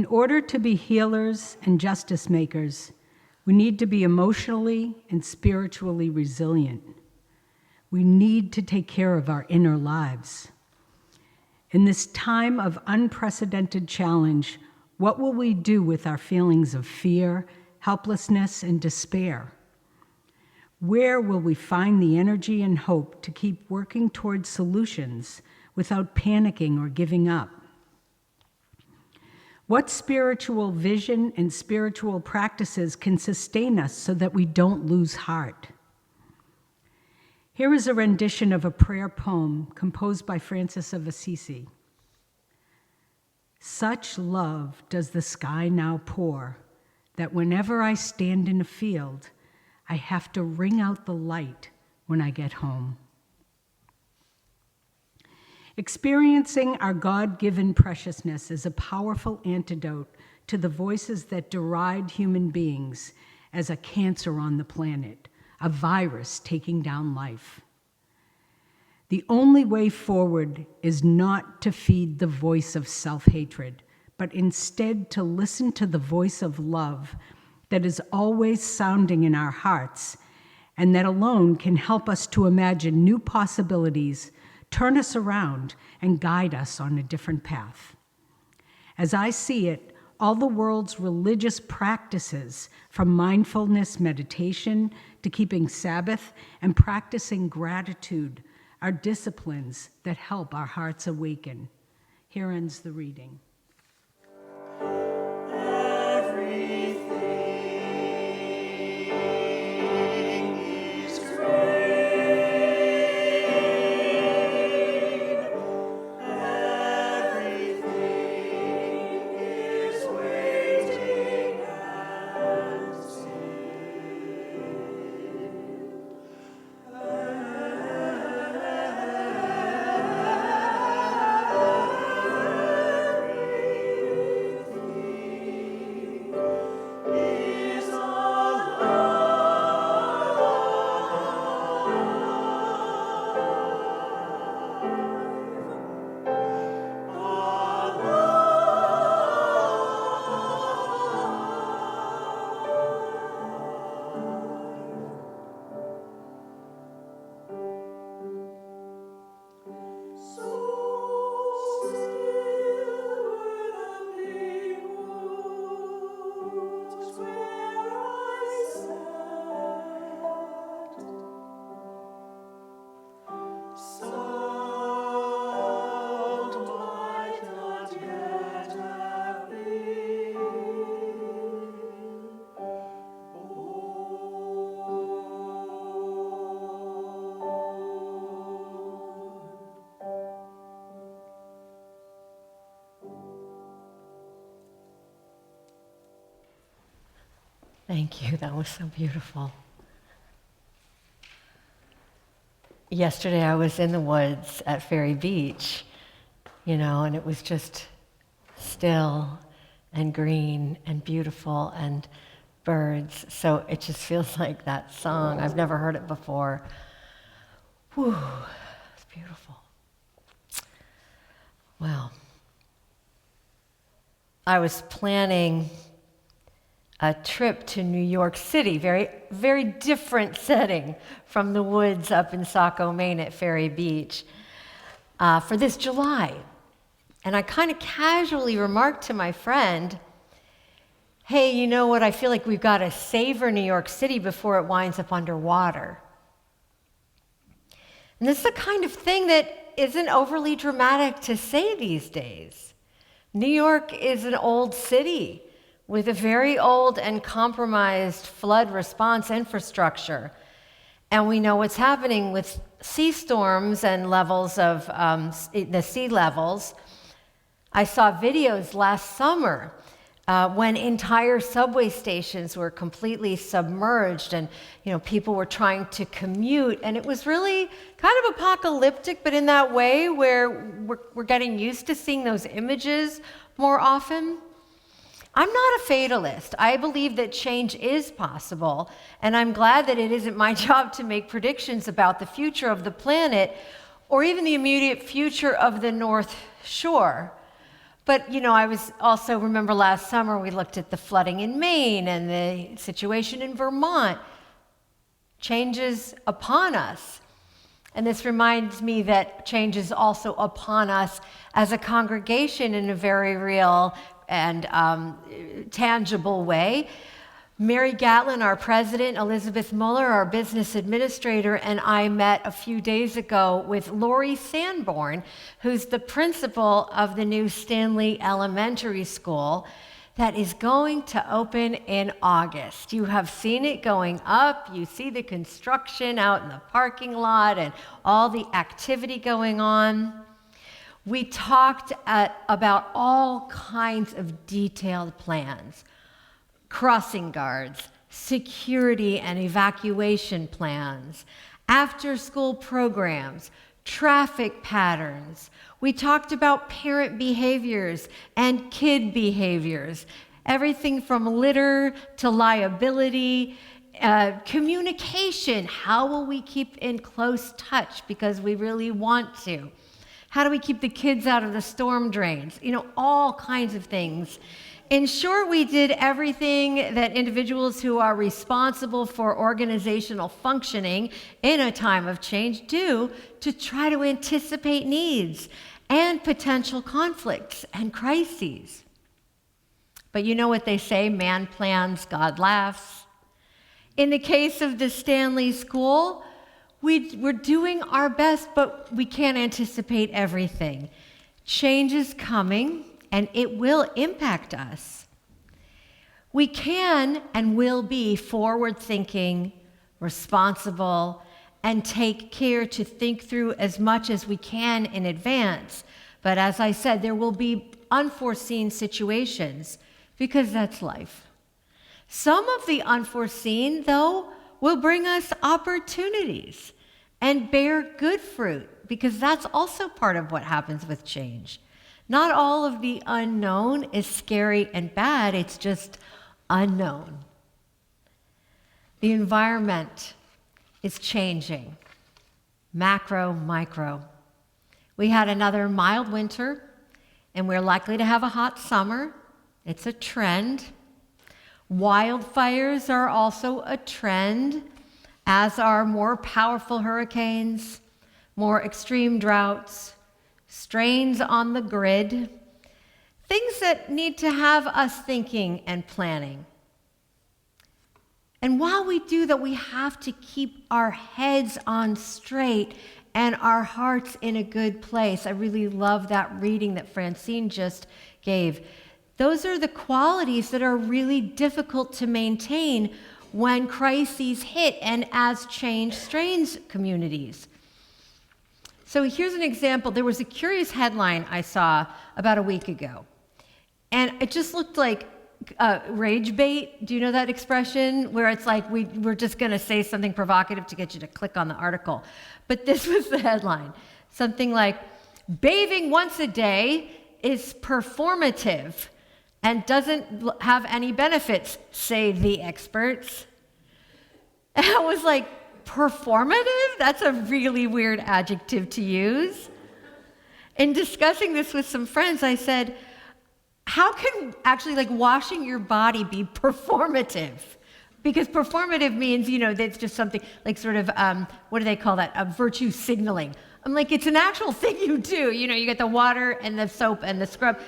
order to be healers and justice makers, we need to be emotionally and spiritually resilient. We need to take care of our inner lives. In this time of unprecedented challenge, what will we do with our feelings of fear, helplessness, and despair? Where will we find the energy and hope to keep working towards solutions without panicking or giving up? What spiritual vision and spiritual practices can sustain us so that we don't lose heart? Here is a rendition of a prayer poem composed by Francis of Assisi. Such love does the sky now pour, that whenever I stand in a field, I have to ring out the light when I get home. Experiencing our God-given preciousness is a powerful antidote to the voices that deride human beings as a cancer on the planet, a virus taking down life. The only way forward is not to feed the voice of self-hatred, but instead to listen to the voice of love that is always sounding in our hearts, and that alone can help us to imagine new possibilities, turn us around, and guide us on a different path. As I see it, all the world's religious practices, from mindfulness meditation to keeping Sabbath and practicing gratitude, are disciplines that help our hearts awaken. Here ends the reading. Thank you, that was so beautiful. Yesterday I was in the woods at Ferry Beach, and it was just still and green and beautiful and birds. So it just feels like that song. I've never heard it before. Whew, it's beautiful. Well, I was planning a trip to New York City, very, very different setting from the woods up in Saco, Maine at Ferry Beach, for this July. And I kind of casually remarked to my friend, hey, you know what, I feel like we've got to savor New York City before it winds up underwater. And this is the kind of thing that isn't overly dramatic to say these days. New York is an old city with a very old and compromised flood response infrastructure. And we know what's happening with sea storms and levels of the sea levels. I saw videos last summer when entire subway stations were completely submerged and people were trying to commute. And it was really kind of apocalyptic, but in that way where we're getting used to seeing those images more often. I'm not a fatalist. I believe that change is possible, and I'm glad that it isn't my job to make predictions about the future of the planet or even the immediate future of the North Shore. But, I was also, remember last summer, we looked at the flooding in Maine and the situation in Vermont. Change is upon us. And this reminds me that change is also upon us as a congregation in a very real and tangible way. Mary Gatlin, our president, Elizabeth Muller, our business administrator, and I met a few days ago with Lori Sanborn, who's the principal of the new Stanley Elementary School that is going to open in August. You have seen it going up. You see the construction out in the parking lot and all the activity going on. We talked about all kinds of detailed plans. Crossing guards, security and evacuation plans, after-school programs, traffic patterns. We talked about parent behaviors and kid behaviors, everything from litter to liability, communication. How will we keep in close touch because we really want to? How do we keep the kids out of the storm drains? All kinds of things. In short, we did everything that individuals who are responsible for organizational functioning in a time of change do to try to anticipate needs and potential conflicts and crises. But you know what they say, man plans, God laughs. In the case of the Stanley School, we're doing our best, but we can't anticipate everything. Change is coming, and it will impact us. We can and will be forward-thinking, responsible, and take care to think through as much as we can in advance. But as I said, there will be unforeseen situations because that's life. Some of the unforeseen, though, will bring us opportunities and bear good fruit because that's also part of what happens with change. Not all of the unknown is scary and bad, it's just unknown. The environment is changing, macro, micro. We had another mild winter, and we're likely to have a hot summer. It's a trend. Wildfires are also a trend, as are more powerful hurricanes, more extreme droughts, strains on the grid, things that need to have us thinking and planning. And while we do that, we have to keep our heads on straight and our hearts in a good place. I really love that reading that Francine just gave. Those are the qualities that are really difficult to maintain when crises hit and as change strains communities. So here's an example. There was a curious headline I saw about a week ago. And it just looked like rage bait. Do you know that expression? Where it's like we're just going to say something provocative to get you to click on the article. But this was the headline. Something like, bathing once a day is performative and doesn't have any benefits, say the experts. And I was like, performative? That's a really weird adjective to use. In discussing this with some friends, I said, how can actually washing your body be performative? Because performative means, that's just something like sort of, what do they call that? Virtue signaling. I'm like, it's an actual thing you do. You get the water and the soap and the scrub.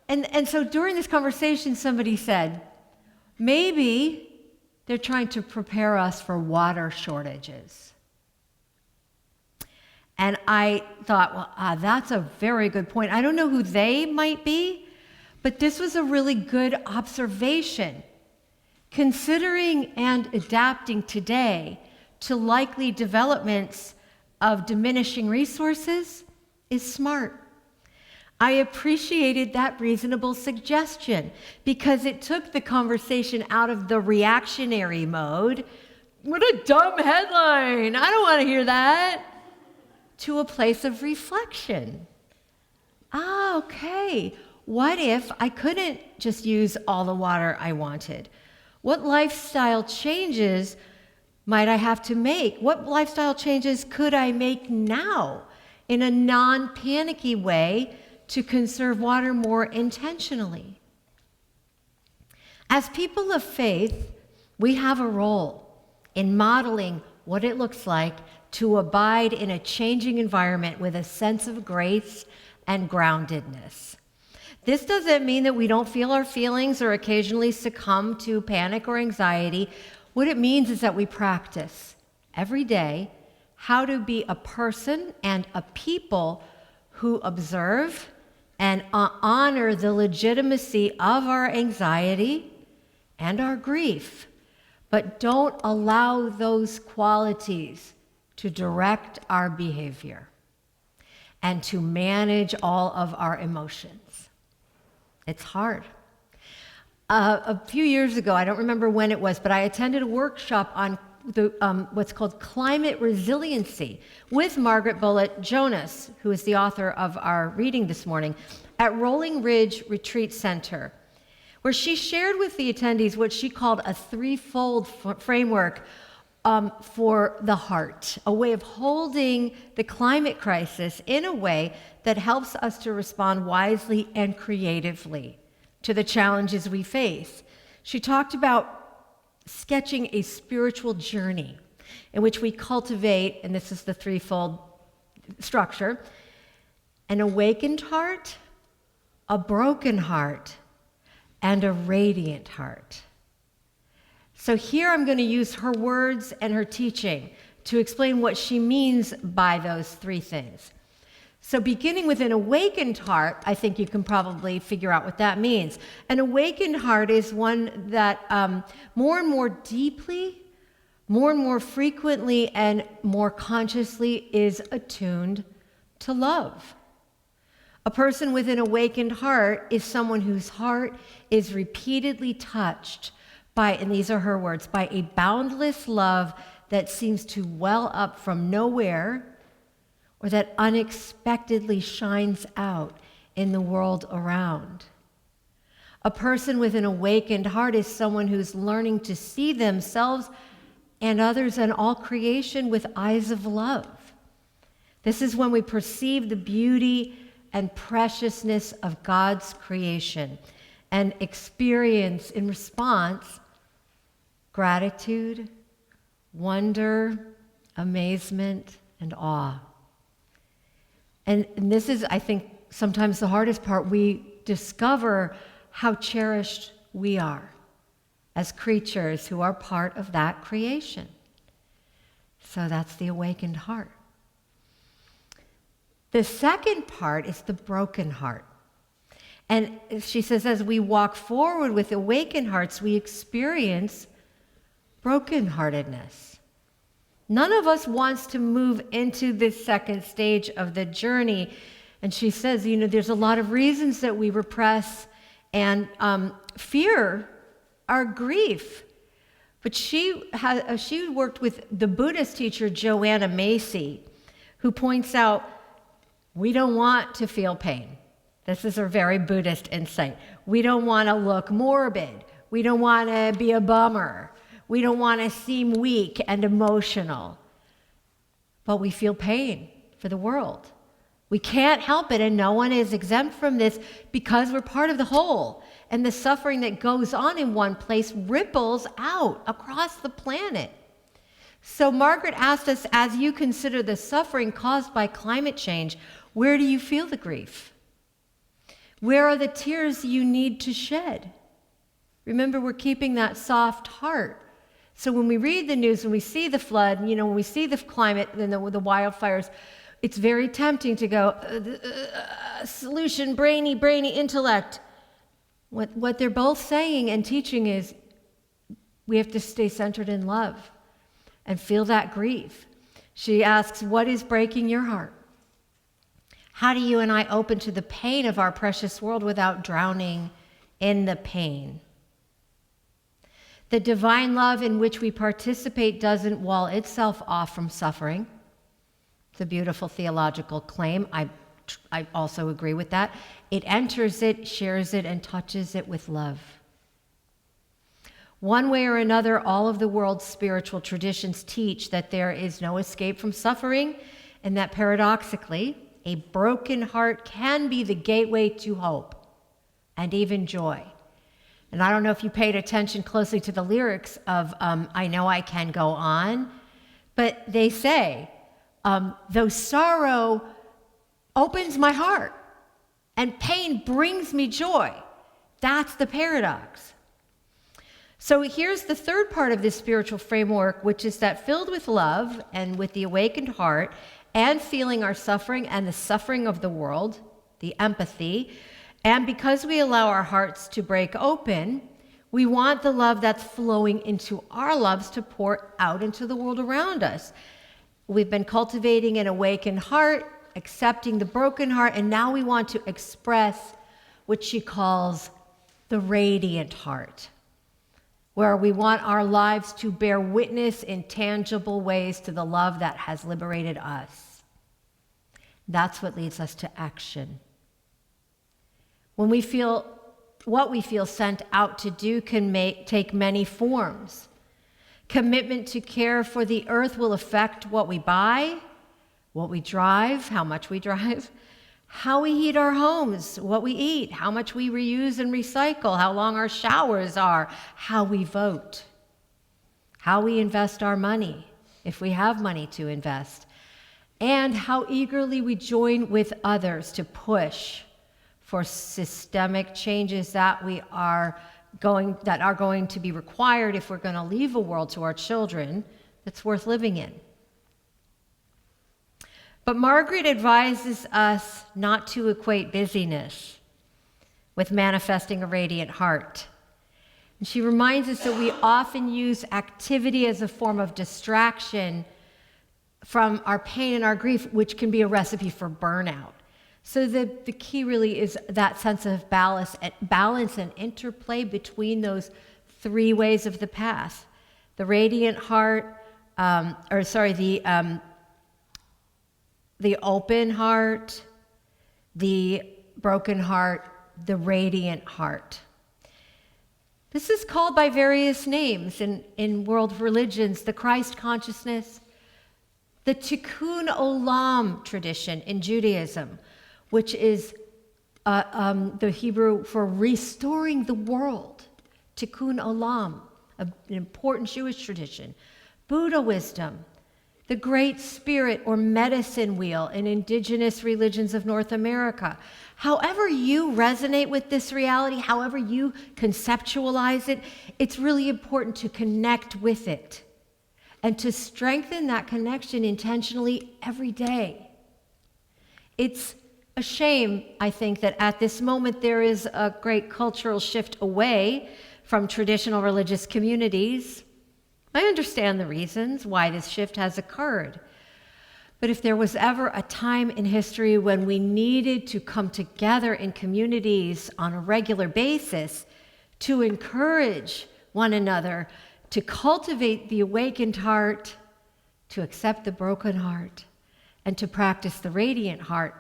And so during this conversation, somebody said, maybe they're trying to prepare us for water shortages. And I thought, well, that's a very good point. I don't know who they might be, but this was a really good observation. Considering and adapting today to likely developments of diminishing resources is smart. I appreciated that reasonable suggestion because it took the conversation out of the reactionary mode. What a dumb headline! I don't want to hear that. To a place of reflection. Okay. What if I couldn't just use all the water I wanted? What lifestyle changes might I have to make? What lifestyle changes could I make now in a non-panicky way to conserve water more intentionally. As people of faith, we have a role in modeling what it looks like to abide in a changing environment with a sense of grace and groundedness. This doesn't mean that we don't feel our feelings or occasionally succumb to panic or anxiety. What it means is that we practice every day how to be a person and a people who observe and honor the legitimacy of our anxiety and our grief, but don't allow those qualities to direct our behavior and to manage all of our emotions. It's hard. A few years ago, I don't remember when it was, but I attended a workshop on what's called climate resiliency with Margaret Bullitt Jonas, who is the author of our reading this morning, at Rolling Ridge Retreat Center, where she shared with the attendees what she called a threefold framework for the heart, a way of holding the climate crisis in a way that helps us to respond wisely and creatively to the challenges we face. She talked about sketching a spiritual journey in which we cultivate, and this is the threefold structure, an awakened heart, a broken heart, and a radiant heart. So here I'm going to use her words and her teaching to explain what she means by those three things. So beginning with an awakened heart, I think you can probably figure out what that means. An awakened heart is one that more and more deeply, more and more frequently, and more consciously is attuned to love. A person with an awakened heart is someone whose heart is repeatedly touched by, and these are her words, by a boundless love that seems to well up from nowhere or that unexpectedly shines out in the world around. A person with an awakened heart is someone who's learning to see themselves and others and all creation with eyes of love. This is when we perceive the beauty and preciousness of God's creation and experience in response gratitude, wonder, amazement, and awe. And this is, I think, sometimes the hardest part. We discover how cherished we are as creatures who are part of that creation. So that's the awakened heart. The second part is the broken heart. And she says, as we walk forward with awakened hearts, we experience brokenheartedness. None of us wants to move into this second stage of the journey. And she says, there's a lot of reasons that we repress and fear our grief. But she worked with the Buddhist teacher Joanna Macy, who points out, we don't want to feel pain. This is a very Buddhist insight. We don't want to look morbid. We don't want to be a bummer. We don't want to seem weak and emotional. But we feel pain for the world. We can't help it, and no one is exempt from this because we're part of the whole. And the suffering that goes on in one place ripples out across the planet. So Margaret asked us, as you consider the suffering caused by climate change, where do you feel the grief? Where are the tears you need to shed? Remember, we're keeping that soft heart. So when we read the news, when we see the flood, when we see the climate and the wildfires, it's very tempting to go, solution, brainy intellect. What they're both saying and teaching is we have to stay centered in love and feel that grief. She asks, what is breaking your heart? How do you and I open to the pain of our precious world without drowning in the pain? The divine love in which we participate doesn't wall itself off from suffering. It's a beautiful theological claim. I also agree with that. It enters it, shares it, and touches it with love. One way or another, all of the world's spiritual traditions teach that there is no escape from suffering, and that paradoxically, A broken heart can be the gateway to hope and even joy. And I don't know if you paid attention closely to the lyrics of I Know I Can Go On, but they say, though sorrow opens my heart and pain brings me joy. That's the paradox. So here's the third part of this spiritual framework, which is that filled with love and with the awakened heart and feeling our suffering and the suffering of the world, the empathy, and because we allow our hearts to break open, we want the love that's flowing into our lives to pour out into the world around us. We've been cultivating an awakened heart, accepting the broken heart, and now we want to express what she calls the radiant heart, where we want our lives to bear witness in tangible ways to the love that has liberated us. That's what leads us to action. When we feel what we feel sent out to do can take many forms. Commitment to care for the earth will affect what we buy, what we drive, how much we drive, how we heat our homes, what we eat, how much we reuse and recycle, how long our showers are, how we vote, how we invest our money, if we have money to invest, and how eagerly we join with others to push for systemic changes that are going to be required if we're going to leave a world to our children that's worth living in. But Margaret advises us not to equate busyness with manifesting a radiant heart. And she reminds us that we often use activity as a form of distraction from our pain and our grief, which can be a recipe for burnout. So the key really is that sense of balance and interplay between those three ways of the path. The radiant heart, the open heart, the broken heart, the radiant heart. This is called by various names in world religions: the Christ consciousness, the Tikkun Olam tradition in Judaism, which is the Hebrew for restoring the world. Tikkun Olam, an important Jewish tradition. Buddha wisdom, the Great Spirit or medicine wheel in indigenous religions of North America. However you resonate with this reality, however you conceptualize it, it's really important to connect with it and to strengthen that connection intentionally every day. It's a shame, I think, that at this moment there is a great cultural shift away from traditional religious communities. I understand the reasons why this shift has occurred. But if there was ever a time in history when we needed to come together in communities on a regular basis to encourage one another, to cultivate the awakened heart, to accept the broken heart, and to practice the radiant heart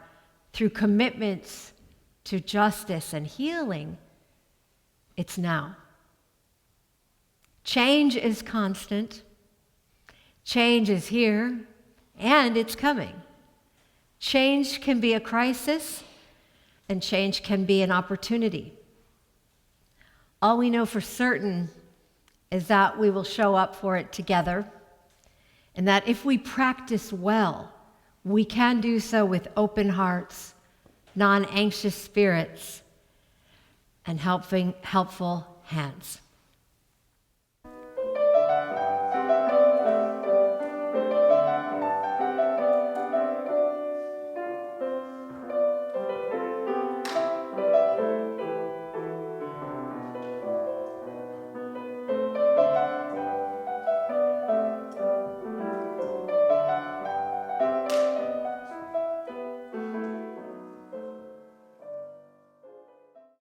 through commitments to justice and healing, it's now. Change is constant. Change is here, and it's coming. Change can be a crisis, and change can be an opportunity. All we know for certain is that we will show up for it together, and that if we practice well, we can do so with open hearts, non-anxious spirits, and helpful hands.